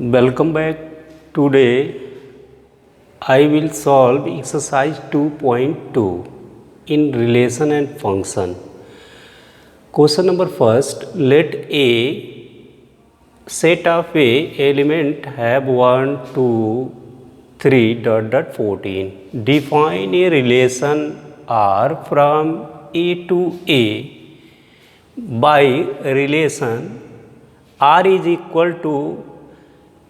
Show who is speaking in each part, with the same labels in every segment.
Speaker 1: Welcome back. Today I will solve exercise 2.2 in relation and function. Question number first, let a set of a element have 1, 2, 3 dot 14. Define a relation R from A to A by relation R is equal to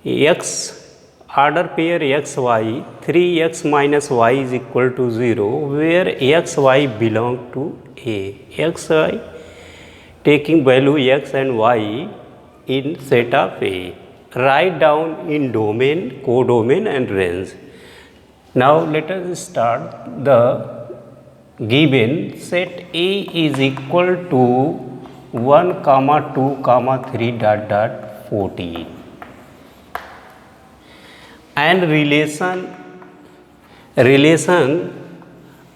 Speaker 1: x order pair xy 3x minus y is equal to 0 where xy belong to A. Xy taking value x and y in set of A. Write down in domain, codomain and range. Now let us start. The given set A is equal to 1, 2, 3 dot 14 and relation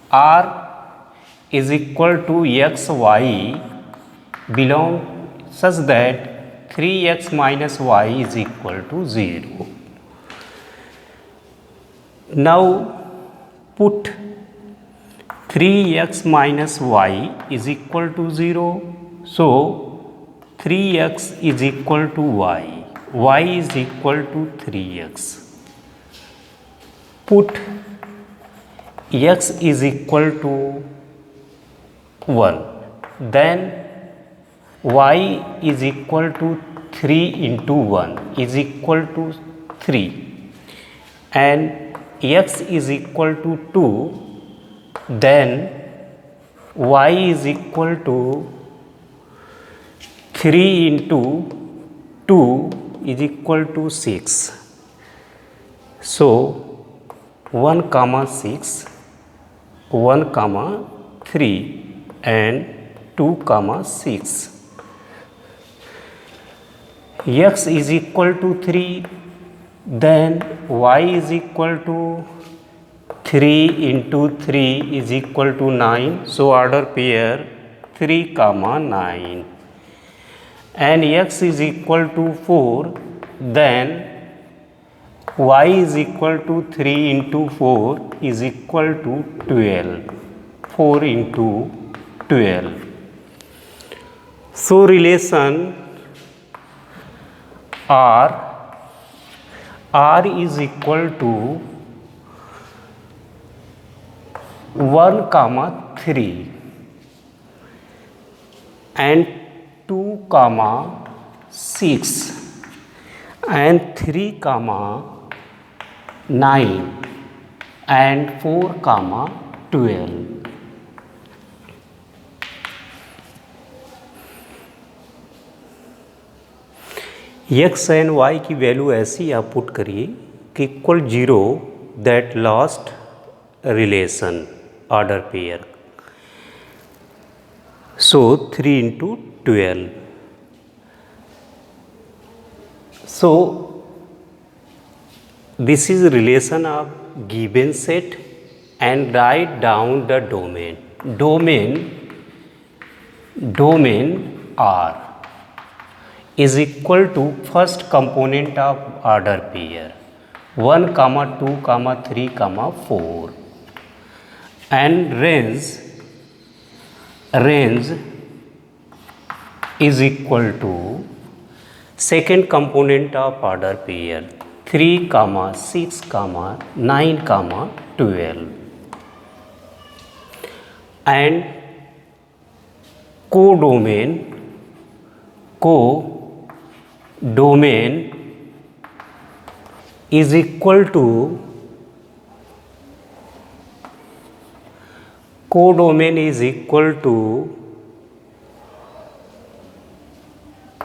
Speaker 1: R is equal to x y belong such that 3x minus y is equal to 0. Now put 3x minus y is equal to 0. So 3x is equal to y is equal to 3x. Put x is equal to 1, then y is equal to 3 into 1 is equal to 3 and x is equal to 2, then y is equal to 3 into 2 is equal to 6. So 1, 6, 1, 3 and 2, 6. X is equal to 3, then y is equal to 3 into 3 is equal to 9. So order pair 3, 9 and x is equal to 4, then y is equal to 3 into 4 is equal to 12. 4 into 12. So relation R is equal to 1, 3 and 2, 6 and 3, 9 and 4, 12. x and y की value ऐसी आप put करिए कि equal 0 that last relation order pair. So 3 into 12. So this is relation of given set and write down the domain. Domain R is equal to first component of order pair 1, 2, 3, 4 and range is equal to second component of order pair 3, 6, 9, 12 and codomain is equal to codomain is equal to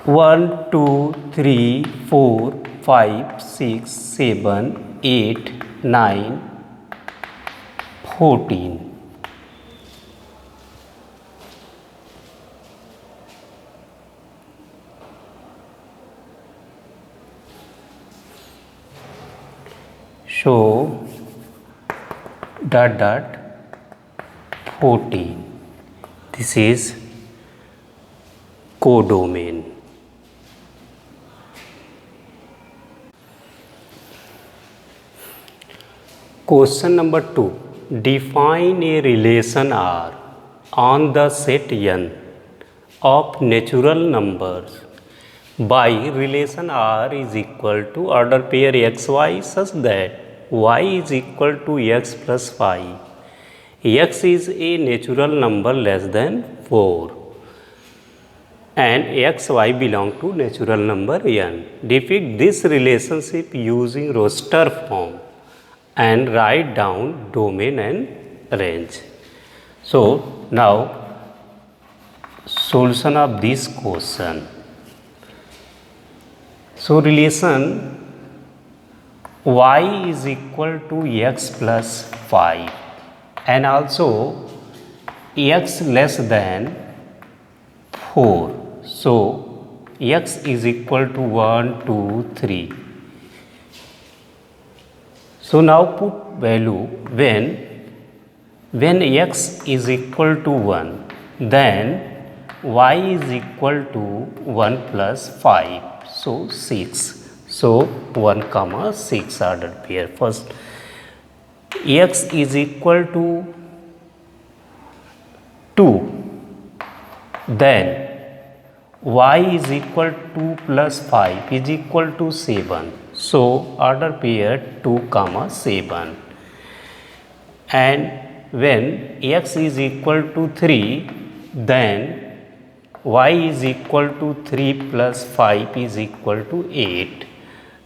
Speaker 1: 1, 2, 3, 4, 5, 6, 7, 8, 9, 14. So dot 14. This is codomain. Question number 2. Define a relation R on the set N of natural numbers by relation R is equal to order pair xy such that y is equal to x plus 5. X is a natural number less than 4 and xy belong to natural number n. Depict this relationship using roster form and write down domain and range. So now solution of this question. So relation y is equal to x plus 5 and also x less than 4. So x is equal to 1, 2, 3. So now put value when x is equal to 1, then y is equal to 1 plus 5. So 6. So 1 comma 6 ordered pair. First x is equal to 2, then y is equal to 2 plus 5 is equal to 7. So order pair 2 comma 7. And when x is equal to 3, then y is equal to 3 plus 5 is equal to 8.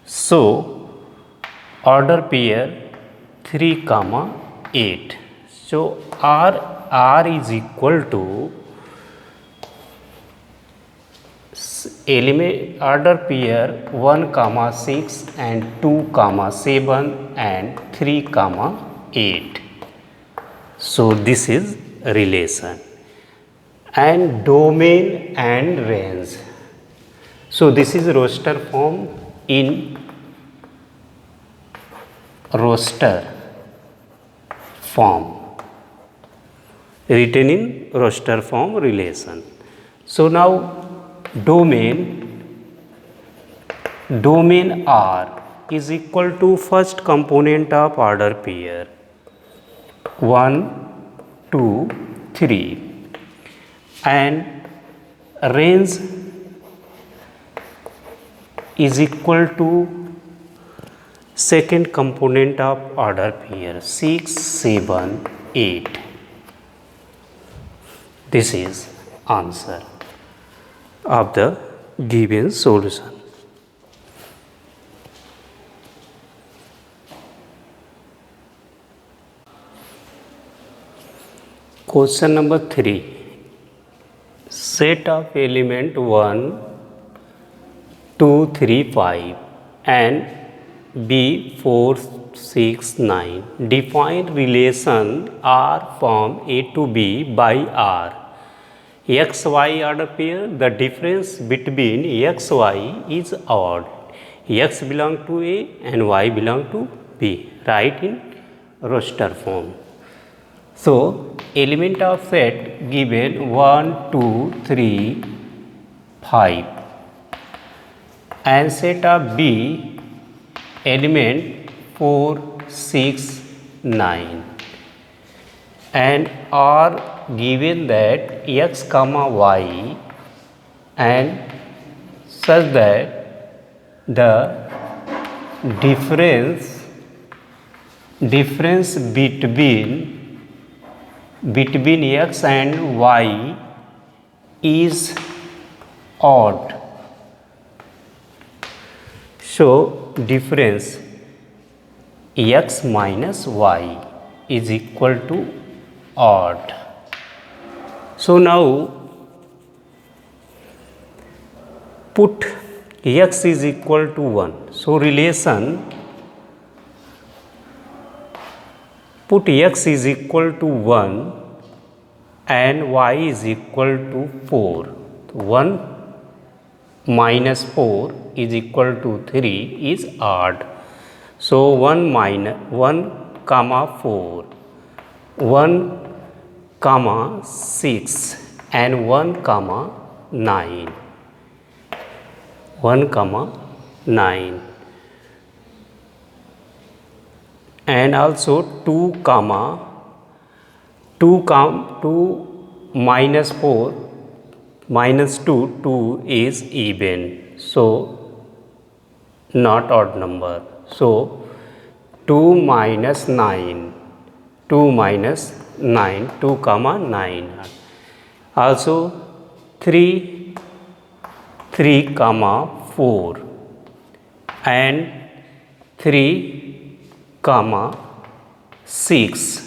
Speaker 1: So order pair 3 comma 8. So R is equal to element order pair 1 comma 6 and 2 comma 7 and 3 comma 8. So this is relation and domain and range. So this is roster form in roster form, written in roster form relation. So now domain R is equal to first component of order pair 1, 2, 3 and range is equal to second component of order pair 6, 7, 8. This is answer of the given solution. Question number 3. Set of element 1, 2, 3, 5 and B 4, 6, 9. Define relation R from A to B by R. X, Y order pair, the difference between X, Y is odd. X belong to A and Y belong to B. Write in roster form. So element of set given 1, 2, 3, 5 and set of B element 4, 6, 9 and R given that x comma y and such that the difference between x and y is odd. So difference x minus y is equal to odd. So now put x is equal to 1. So relation put x is equal to 1 and y is equal to 4. 1 minus 4 is equal to 3 is odd. So 1 comma 4, 1 comma 6 and 1 comma 9. 1 comma 9. and also 2 comma 2 minus 4 minus 2 is even, so not odd number. So 2 minus 9, 2 minus 9, 2 comma 9. Also 3 comma 4 and 3 comma 6,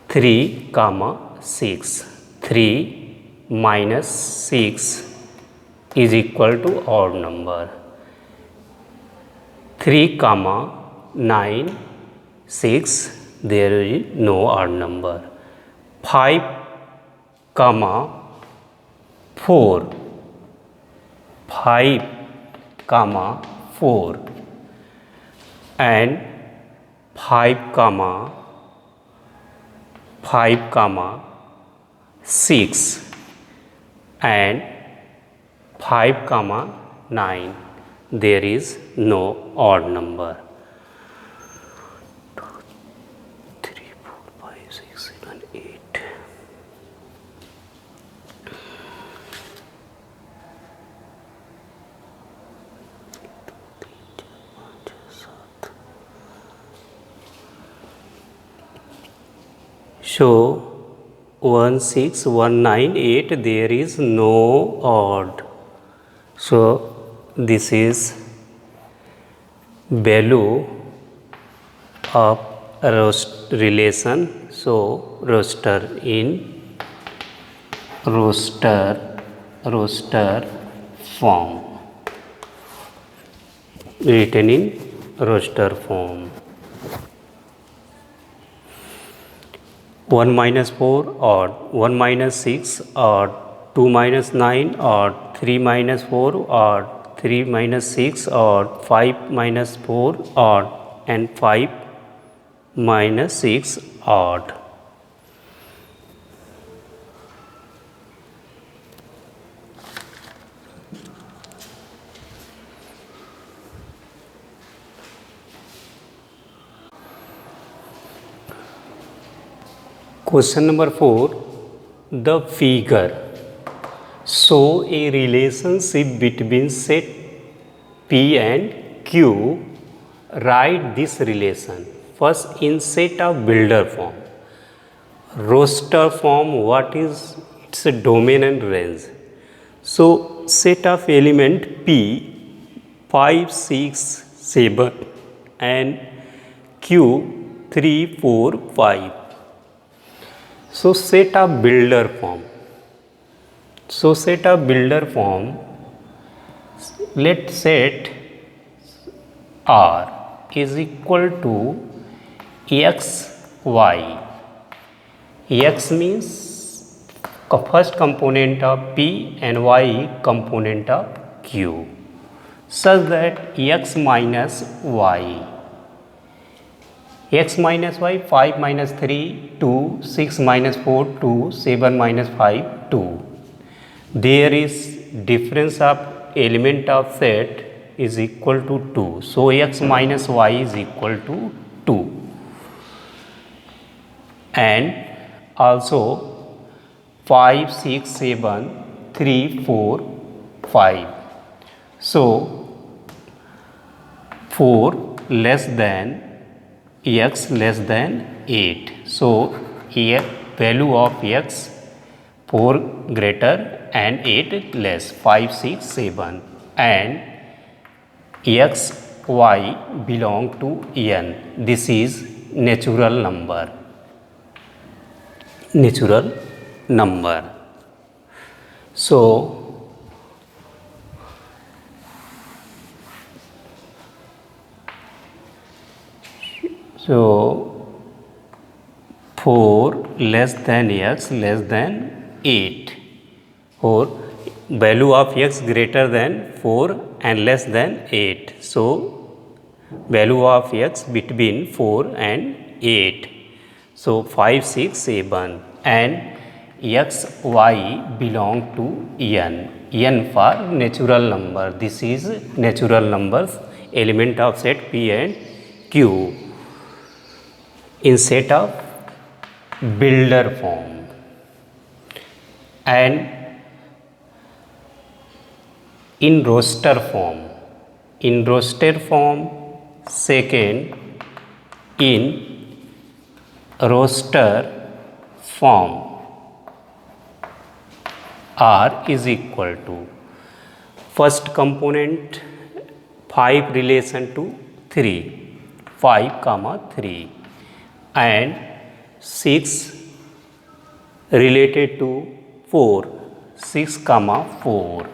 Speaker 1: 3 comma 6. 3 minus 6 is equal to odd number. 3 comma 9, 6, there is no odd number. 5 comma 4, 5 comma 4 and 5 comma 6 and 5 comma 9, there is no odd number. 2, 3, 4, 5, 6, 7, 8. So 1, 6, 1, 9, 8, there is no odd. So this is value of relation. So roster form, written in roster form. 1 minus 4 odd, 1 minus 6 odd, 2 minus 9 odd, 3 minus 4 odd, 3 minus 6 odd, 5 minus 4 odd and 5 minus 6 odd. Question number 4. The figure show a relationship between set P and Q. Write this relation. First, in set of builder form. Roster form, what is its domain and range? So set of element P 5, 6, 7 and Q 3, 4, 5. So set of builder form. So set of builder form, let set R is equal to x, y. X means first component of P and y component of Q, such that x minus y. X minus y, 5 minus 3, 2, 6 minus 4, 2, 7 minus 5, 2. There is difference of element of set is equal to 2. So x minus y is equal to 2. And also 5, 6, 7, 3, 4, 5. So 4 less than x less than 8. So here value of x 4 greater and 8 less, 5, 6, 7, and x, y belong to n. This is natural number. Natural number. So 4 less than x less than 8, or value of x greater than 4 and less than 8. So value of x between 4 and 8. So 5, 6, 7, and x, y belong to n. N for natural number. This is natural numbers, element of set P and Q. in set of builder form, and in roster form. In roster form, second in roster form R is equal to first component 5 relation to 3, 5 comma 3, and 6 related to 4, 6 comma 4,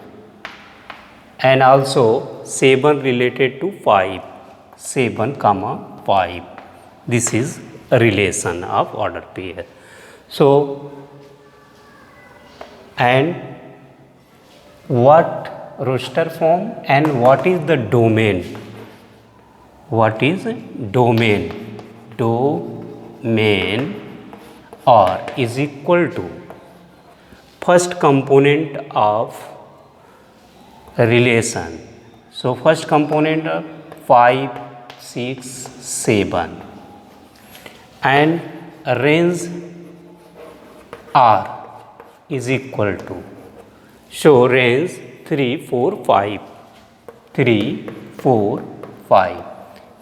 Speaker 1: and also 7 related to 5, 7 comma 5. This is a relation of order pair. So, and what roster form and what is the domain? What is domain? Domain R is equal to first component of relation. So, first component of 5, 6, 7, and range R is equal to, so range 3, 4, 5, 3, 4, 5,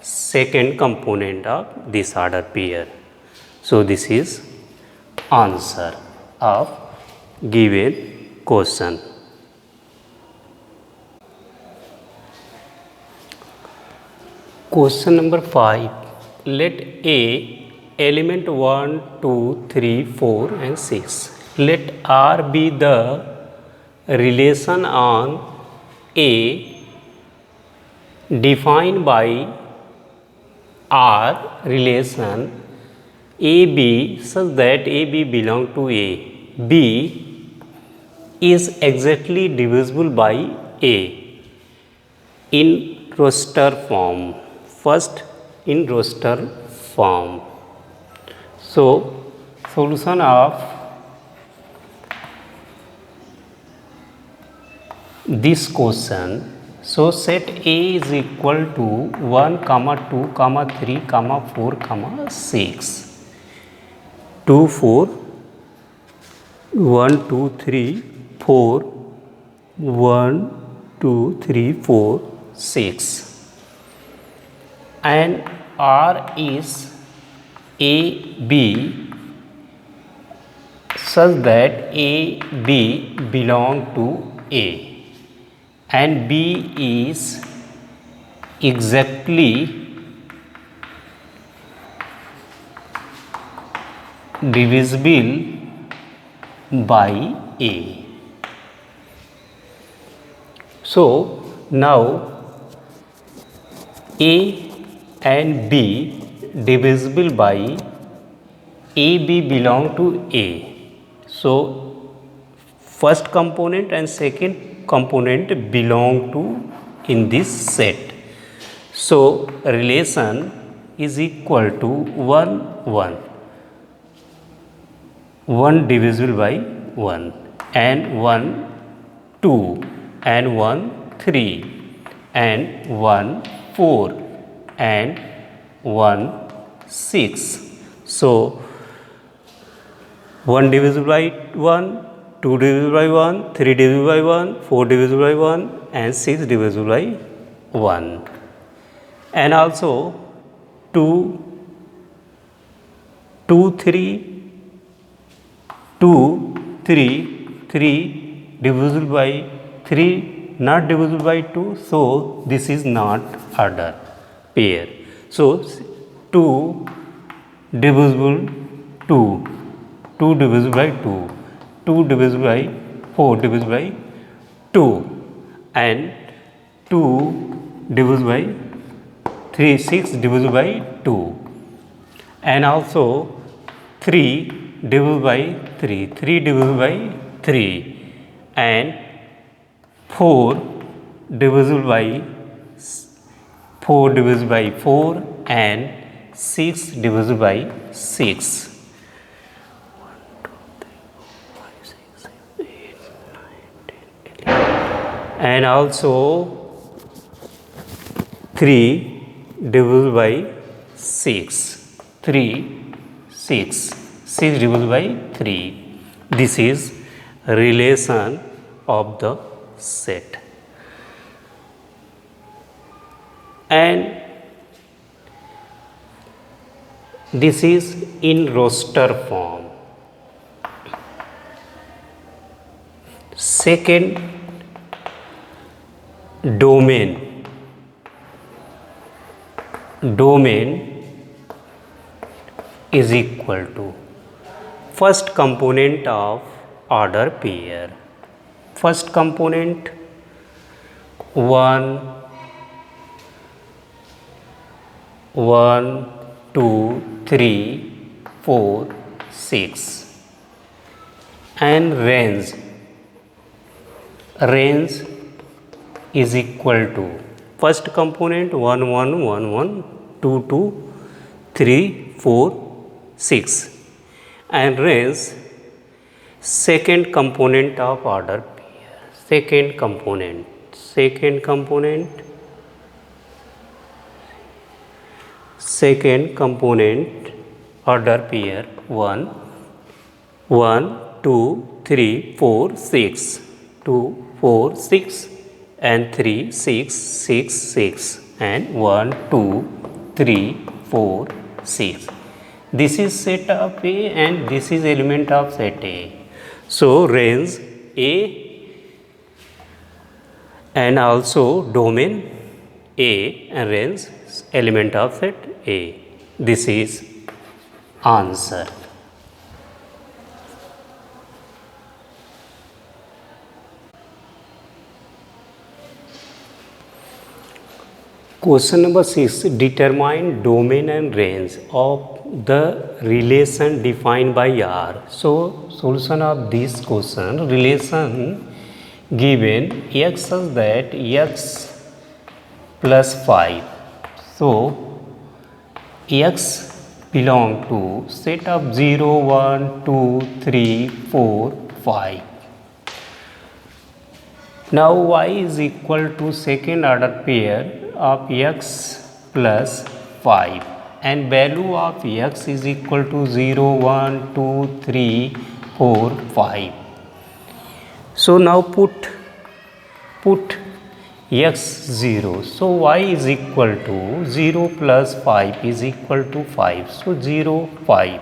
Speaker 1: second component of this order pair. So, this is answer of given question. Question number 5. Let A element 1, 2, 3, 4 and 6. Let R be the relation on A defined by R relation AB such that AB belong to A. B is exactly divisible by A in roster form. First in roster form. So, solution of this question. So, set A is equal to 1, 2, 3, 4, 6. 2, 4, 1, 2, 3, 4, 1, 2, 3, 4, 6. And R is AB such that AB belong to A and B is exactly divisible by A. So, now A and B divisible by AB belong to A. So, first component and second component belong to in this set. So, relation is equal to 1, 1. 1 divisible by 1 and 1, 2 and 1, 3 and 1, 4 and 1, 6. So, 1 divisible by 1, 2 divisible by 1, 3 divisible by 1, 4 divisible by 1 and 6 divisible by 1. And also 2, 3 divisible by 3 not divisible by 2. So, this is not order pair. So, 2 divisible 2, 2 divisible by 2, 2 divisible by 4 divisible by 2 and 2 divisible by 3, 6 divisible by 2 and also 3 divisible by 3, 3 divisible by 3 and 4 divisible by 4 and 6 divisible by 6. 1, 2, 3, 4, 5, 6, 7, 8, 9, 10, 11. And also 3 divisible by 6 3, 6. 6 divided by 3. This is relation of the set. And this is in roster form. Second, domain. Domain is equal to first component of order pair. First component 1, 2, 3, 4, 6, and range is equal to first component 1, 1, 1, 1, 2, 2, 3, 4, 6, and range second component of order pair. Second component order pair 1, 2, 3, 4, 6, 2, 4, 6, and 3, 6, 6, 6, and 1, 2, 3, 4, 6. This is set of A and this is element of set A. So range A and also domain A and range element of set A. This is answer. Question number 6. Determine domain and range of the relation defined by R. So, solution of this question, relation given x such that x plus 5. So, x belong to set of 0, 1, 2, 3, 4, 5. Now, y is equal to second order pair of x plus 5 and value of x is equal to 0, 1, 2, 3, 4, 5. So, now put x 0. So, y is equal to 0 plus 5 is equal to 5. So, 0, 5.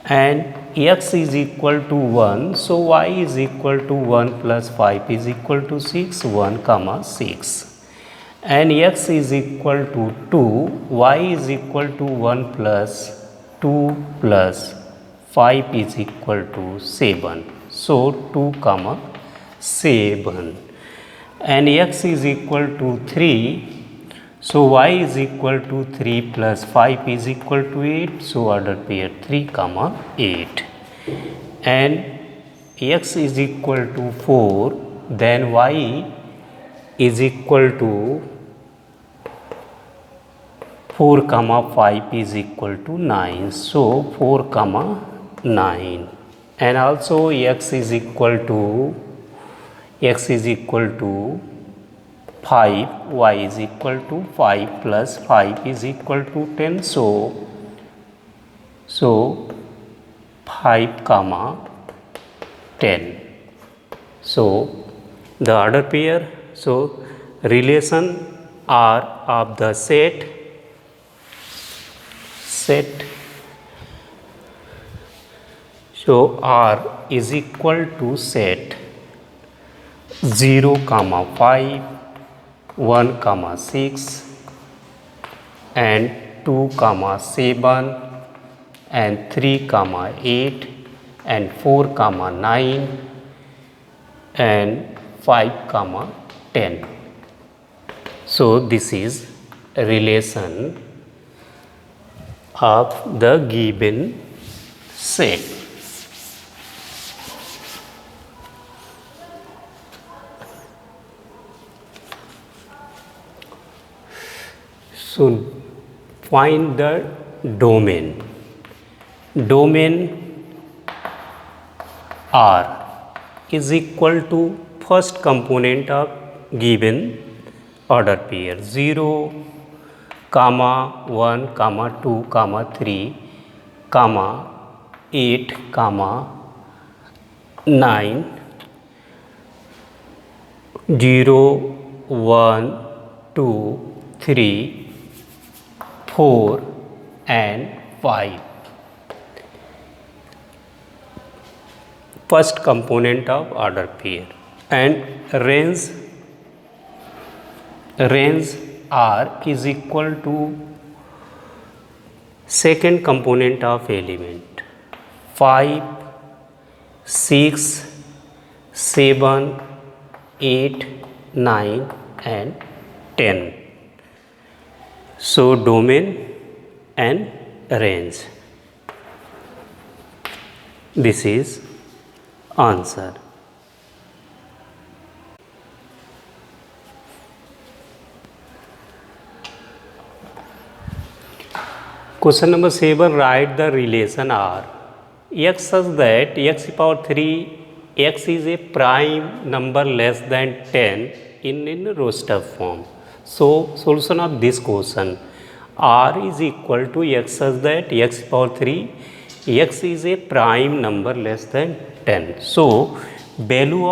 Speaker 1: And x is equal to 1. So, y is equal to 1 plus 5 is equal to 6, 1 comma 6. And x is equal to 2, y is equal to 1 plus 2 plus 5 is equal to 7. So, 2 comma 7. And x is equal to 3. So, y is equal to 3 plus 5 is equal to 8. So, order pair 3 comma 8. And x is equal to 4. Then y is equal to 4 comma 5 is equal to 9. So, 4 comma 9. And also x is equal to 5, y is equal to 5 plus 5 is equal to 10. So 5 comma 10. So the order pair, so relation R of the set so R is equal to set 0 comma 5, 1 comma 6, and 2 comma 7, and 3 comma 8, and 4 comma 9, and 5 comma 10. So this is a relation of the given set. So find the domain. Domain R is equal to first component of given order pair 0 comma 1 comma 2 comma 3 comma 8 comma 9 0 1 2 3 4 and 5. First component of order pair. And range R is equal to second component of element 5 6 7 8 9 and 10. So domain and range. This is answer. Question number 7, write the relation R. X such that x power 3 x is a prime number less than 10 in roster form. So solution of this question, R is equal to x such that x power 3 x is a prime number less than 10. So value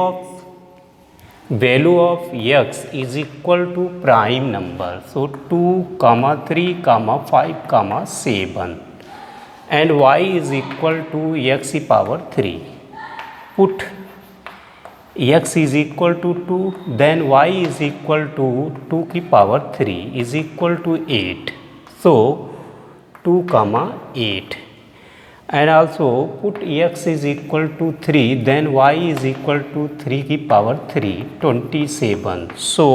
Speaker 1: of x is equal to prime number. So 2 comma 3 comma 5 comma 7 and y is equal to x power 3. Put x is equal to 2, then y is equal to 2 की power 3 is equal to 8. So 2 comma 8. And also put x is equal to 3, then y is equal to 3 की power 3 27. So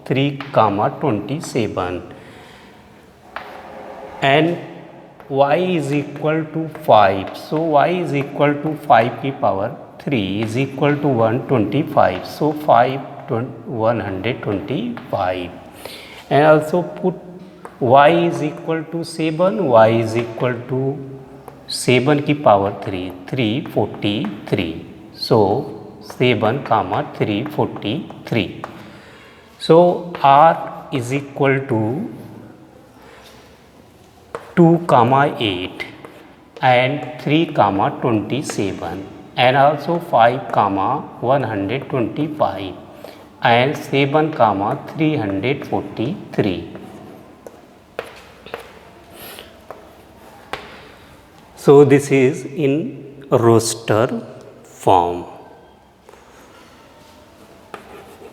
Speaker 1: 3 comma 27 and y is equal to 5. So y is equal to 5 की power 3 is equal to 125. So 5 125. And also put y is equal to 7, y is equal to 7 की power 3 343. So 7 comma 343. So R is equal to 2 comma 8 and 3 comma 27 and also 5 comma 125 and 7 comma 343. So this is in roster form.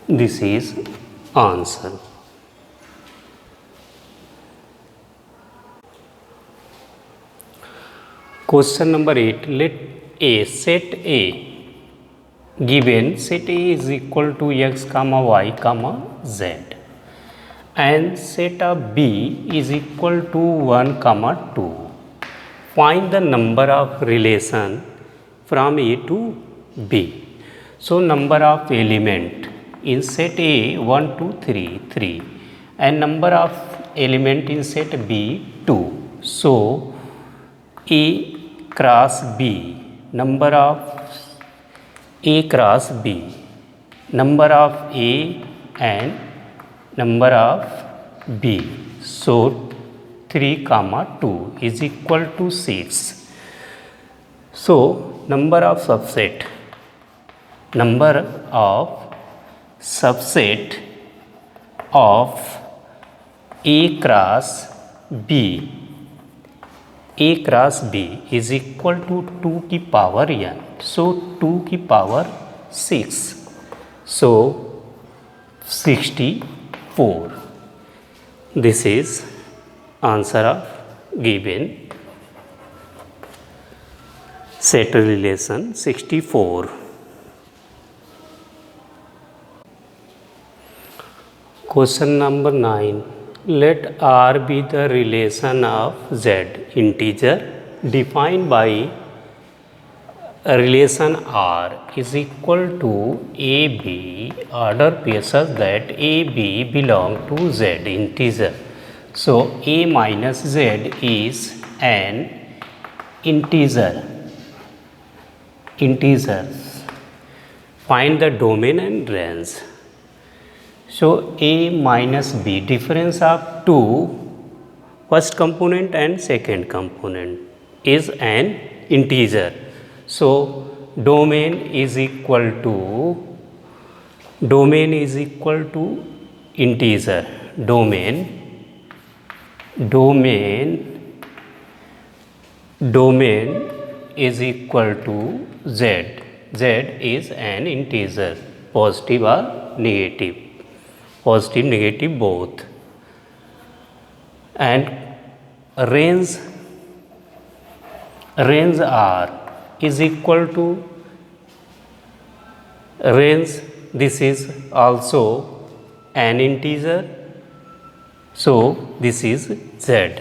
Speaker 1: This is answer. Question number 8. Let A, set A given, set A is equal to x comma y comma z and set of B is equal to 1 comma 2. Find the number of relation from A to B. So number of element in set A 1 2 3 3 and number of element in set B 2. So A cross B, number of A cross B, number of A and number of B. So 3 comma 2 is equal to 6. So number of subset of A cross B is equal to 2 की power n. So 2 की power 6. So 64. This is answer of given set relation 64. Question number 9. Let R be the relation of Z integer defined by relation R is equal to AB order pair such that AB belong to Z integer. So A minus Z is an integer. Find the domain and range. So A minus B, difference of 2 first component and second component is an integer. So domain is equal to integer. Domain is equal to z. Z is an integer, positive or negative, positive negative both. And range r is equal to range, this is also an integer, so this is z,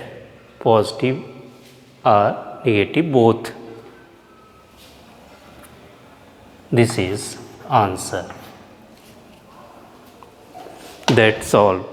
Speaker 1: positive or negative both. This is answer. That's all.